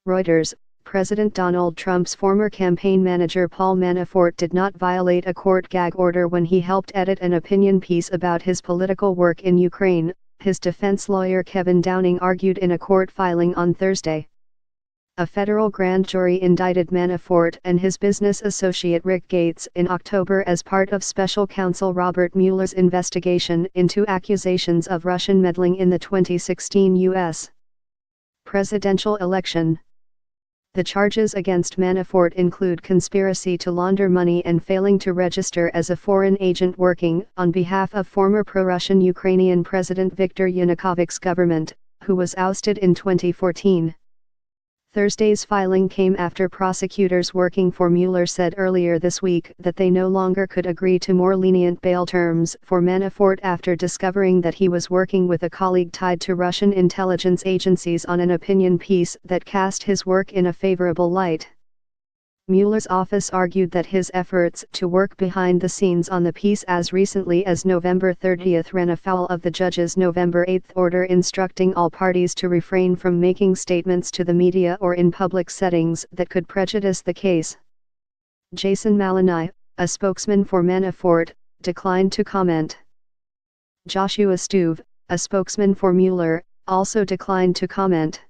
Reuters, President Donald Trump's former campaign manager Paul Manafort did not violate a court gag order when he helped edit an opinion piece about his political work in Ukraine, his defense lawyer Kevin Downing argued in a court filing on Thursday. A federal grand jury indicted Manafort and his business associate Rick Gates in October as part of special counsel Robert Mueller's investigation into accusations of Russian meddling in the 2016 U.S. presidential election. The charges against Manafort include conspiracy to launder money and failing to register as a foreign agent working on behalf of former pro-Russian Ukrainian President Viktor Yanukovych's government, who was ousted in 2014. Thursday's filing came after prosecutors working for Mueller said earlier this week that they no longer could agree to more lenient bail terms for Manafort after discovering that he was working with a colleague tied to Russian intelligence agencies on an opinion piece that cast his work in a favorable light. Mueller's office argued that his efforts to work behind the scenes on the piece as recently as November 30 ran afoul of the judge's November 8 order instructing all parties to refrain from making statements to the media or in public settings that could prejudice the case. Jason Maloney, a spokesman for Manafort, declined to comment. Joshua Stuve, a spokesman for Mueller, also declined to comment.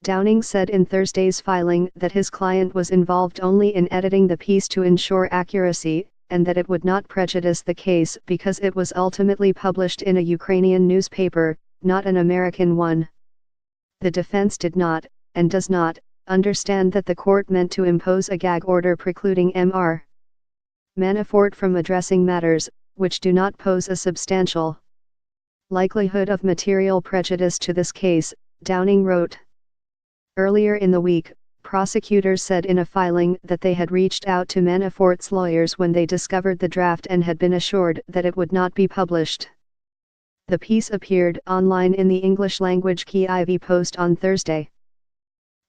Downing said in Thursday's filing that his client was involved only in editing the piece to ensure accuracy, and that it would not prejudice the case because it was ultimately published in a Ukrainian newspaper, not an American one. The defense did not, and does not, understand that the court meant to impose a gag order precluding Mr. Manafort from addressing matters, which do not pose a substantial likelihood of material prejudice to this case, Downing wrote. Earlier in the week, prosecutors said in a filing that they had reached out to Manafort's lawyers when they discovered the draft and had been assured that it would not be published. The piece appeared online in the English-language Kyiv Post on Thursday.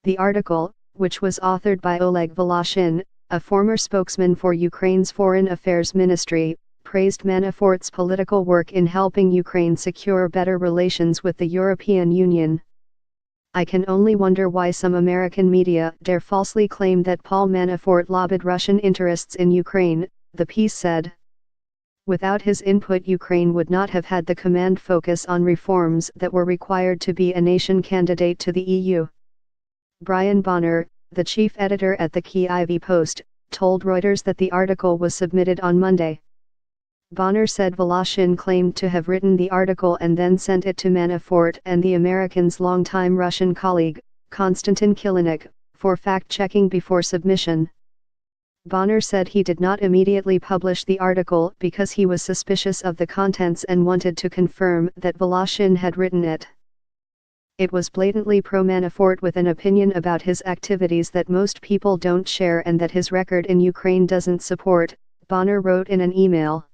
The article, which was authored by Oleg Voloshin, a former spokesman for Ukraine's Foreign Affairs Ministry, praised Manafort's political work in helping Ukraine secure better relations with the European Union. I can only wonder why some American media dare falsely claim that Paul Manafort lobbied Russian interests in Ukraine, the piece said. Without his input, Ukraine would not have had the command focus on reforms that were required to be a nation candidate to the EU. Brian Bonner, the chief editor at the Kyiv Post, told Reuters that the article was submitted on Monday. Bonner said Voloshin claimed to have written the article and then sent it to Manafort and the American's longtime Russian colleague, Konstantin Kilimnik, for fact-checking before submission. Bonner said he did not immediately publish the article because he was suspicious of the contents and wanted to confirm that Voloshin had written it. It was blatantly pro-Manafort with an opinion about his activities that most people don't share and that his record in Ukraine doesn't support, Bonner wrote in an email.